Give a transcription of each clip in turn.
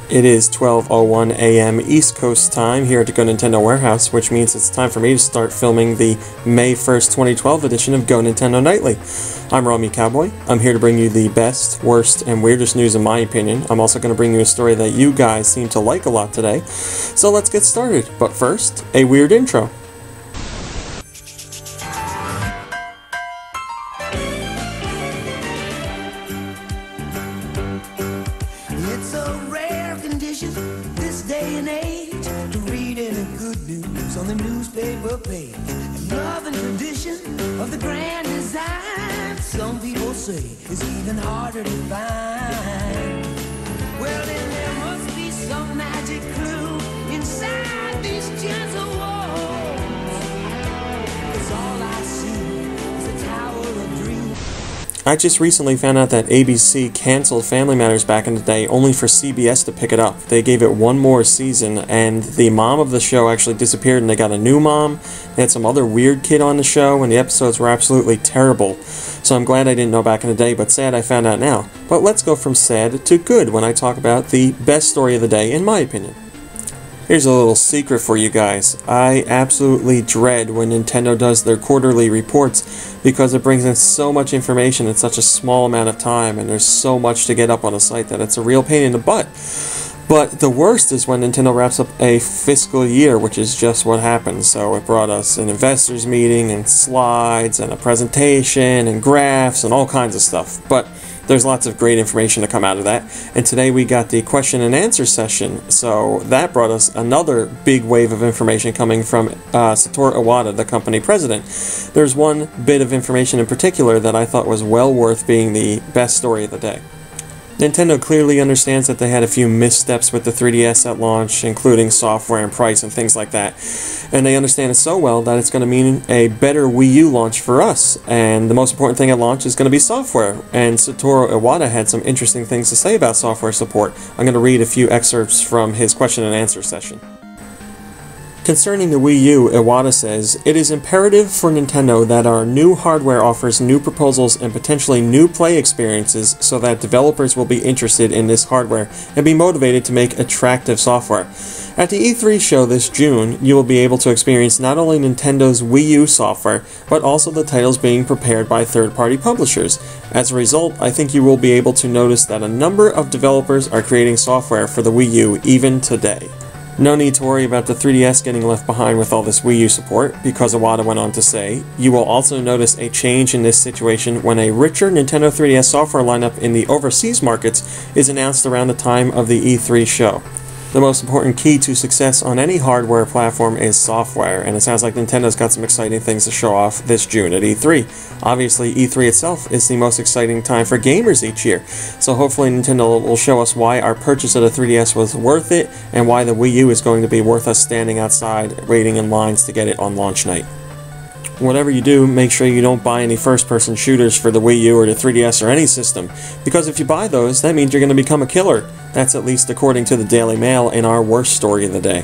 It is 12:01 a.m. East Coast time here at the GoNintendo warehouse, which means it's time for me to start filming the May 1st, 2012 edition of GoNintendo Nightly. I'm Romy Cowboy. I'm here to bring you the best, worst, and weirdest news in my opinion. I'm also going to bring you a story that you guys seem to like a lot today. So let's get started. But first, a weird intro. It's a rare condition this day and age to read any good news on the newspaper page. Love and tradition of the grand design, some people say, is even harder to find. Well, then there must be some magic clue inside these gentle walls, 'cause all I see is a tower of dreams. I just recently found out that ABC canceled Family Matters back in the day only for CBS to pick it up. They gave it one more season, and the mom of the show actually disappeared, and they got a new mom. They had some other weird kid on the show, and the episodes were absolutely terrible. So I'm glad I didn't know back in the day, but sad I found out now. But let's go from sad to good when I talk about the best story of the day, in my opinion. Here's a little secret for you guys. I absolutely dread when Nintendo does their quarterly reports because it brings in so much information in such a small amount of time, and there's so much to get up on a site that it's a real pain in the butt. But the worst is when Nintendo wraps up a fiscal year, which is just what happened. So it brought us an investors meeting and slides and a presentation and graphs and all kinds of stuff. But there's lots of great information to come out of that. And today we got the question and answer session. So that brought us another big wave of information coming from Satoru Iwata, the company president. There's one bit of information in particular that I thought was well worth being the best story of the day. Nintendo clearly understands that they had a few missteps with the 3DS at launch, including software and price and things like that. And they understand it so well that it's going to mean a better Wii U launch for us. And the most important thing at launch is going to be software. And Satoru Iwata had some interesting things to say about software support. I'm going to read a few excerpts from his question and answer session. Concerning the Wii U, Iwata says, "It is imperative for Nintendo that our new hardware offers new proposals and potentially new play experiences so that developers will be interested in this hardware and be motivated to make attractive software. At the E3 show this June, you will be able to experience not only Nintendo's Wii U software, but also the titles being prepared by third-party publishers. As a result, I think you will be able to notice that a number of developers are creating software for the Wii U even today." No need to worry about the 3DS getting left behind with all this Wii U support, because Iwata went on to say, "You will also notice a change in this situation when a richer Nintendo 3DS software lineup in the overseas markets is announced around the time of the E3 show. The most important key to success on any hardware platform is software, and it sounds like Nintendo's got some exciting things to show off this June at E3. Obviously, E3 itself is the most exciting time for gamers each year, so hopefully Nintendo will show us why our purchase of the 3DS was worth it, and why the Wii U is going to be worth us standing outside waiting in lines to get it on launch night. Whatever you do, make sure you don't buy any first-person shooters for the Wii U or the 3DS or any system, because if you buy those, that means you're going to become a killer. That's at least according to the Daily Mail in our worst story of the day.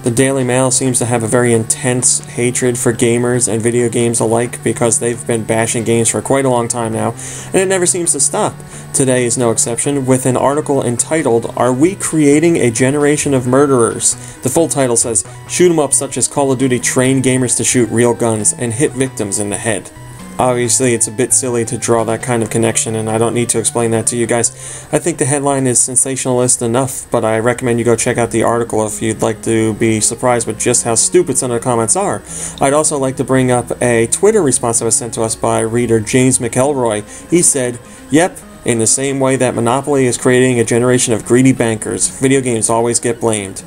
The Daily Mail seems to have a very intense hatred for gamers and video games alike because they've been bashing games for quite a long time now, and it never seems to stop. Today is no exception, with an article entitled, "Are We Creating a Generation of Murderers?" The full title says, "Shoot 'em up such as Call of Duty train gamers to shoot real guns and hit victims in the head." Obviously, it's a bit silly to draw that kind of connection, and I don't need to explain that to you guys. I think the headline is sensationalist enough, but I recommend you go check out the article if you'd like to be surprised with just how stupid some of the comments are. I'd also like to bring up a Twitter response that was sent to us by reader James McElroy. He said, "Yep, in the same way that Monopoly is creating a generation of greedy bankers, video games always get blamed."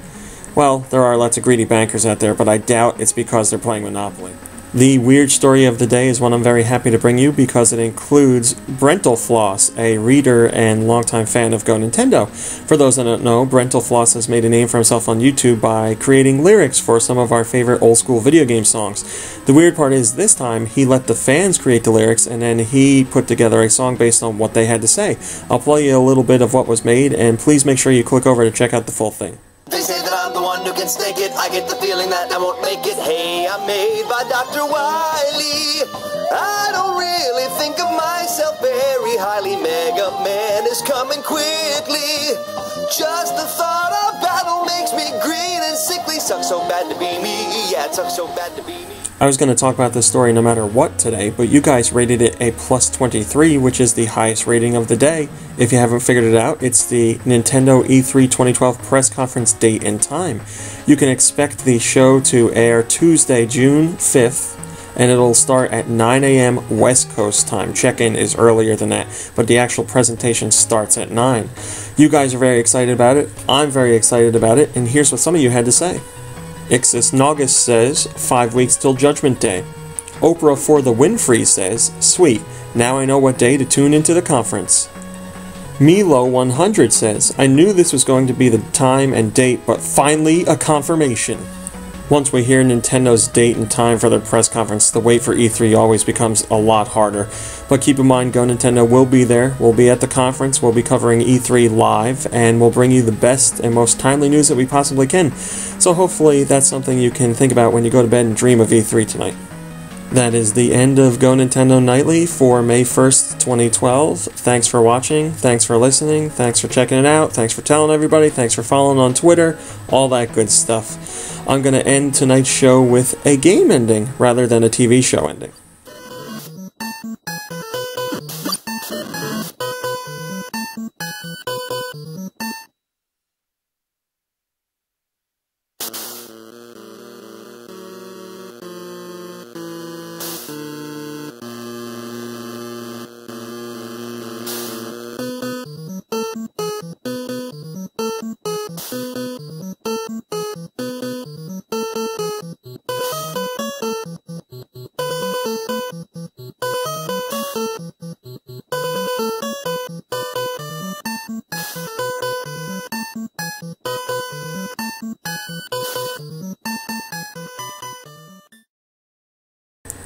Well, there are lots of greedy bankers out there, but I doubt it's because they're playing Monopoly. The weird story of the day is one I'm very happy to bring you because it includes Brentalfloss, a reader and longtime fan of GoNintendo. For those that don't know, Brentalfloss has made a name for himself on YouTube by creating lyrics for some of our favorite old school video game songs. The weird part is this time he let the fans create the lyrics and then he put together a song based on what they had to say. I'll play you a little bit of what was made, and please make sure you click over to check out the full thing. They say that I'm the one who can snake it. I get the feeling that I won't make it. Hey, I'm made by Dr. Wily. I don't really think of myself very highly. Mega Man is coming quickly. sucks so bad to be me. Yeah, it sucks so bad to be me. I was going to talk about this story no matter what today, but you guys rated it a plus 23, which is the highest rating of the day. If you haven't figured it out, it's the Nintendo E3 2012 press conference date and time. You can expect the show to air Tuesday, June 5th, and it'll start at 9 a.m. West Coast time. Check-in is earlier than that, but the actual presentation starts at 9. You guys are very excited about it. I'm very excited about it, and here's what some of you had to say. Ixis Naugus says, 5 weeks till Judgment Day. Oprah for the Winfrey says, sweet, now I know what day to tune into the conference. Milo100 says, I knew this was going to be the time and date, but finally a confirmation. Once we hear Nintendo's date and time for their press conference, the wait for E3 always becomes a lot harder. But keep in mind, GoNintendo will be there, we'll be at the conference, we'll be covering E3 live, and we'll bring you the best and most timely news that we possibly can. So hopefully that's something you can think about when you go to bed and dream of E3 tonight. That is the end of GoNintendo Nightly for May 1st, 2012. Thanks for watching, thanks for listening, thanks for checking it out, thanks for telling everybody, thanks for following on Twitter, all that good stuff. I'm going to end tonight's show with a game ending rather than a TV show ending.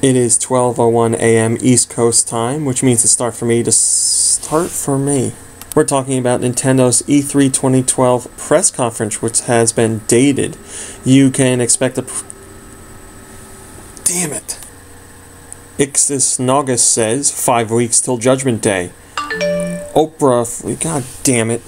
It is 12:01 a.m. East Coast time, which means it's start for me. We're talking about Nintendo's E3 2012 press conference, which has been dated. You can expect a... Damn it. Ixis Naugus says, 5 weeks till Judgment Day. Oprah... God damn it.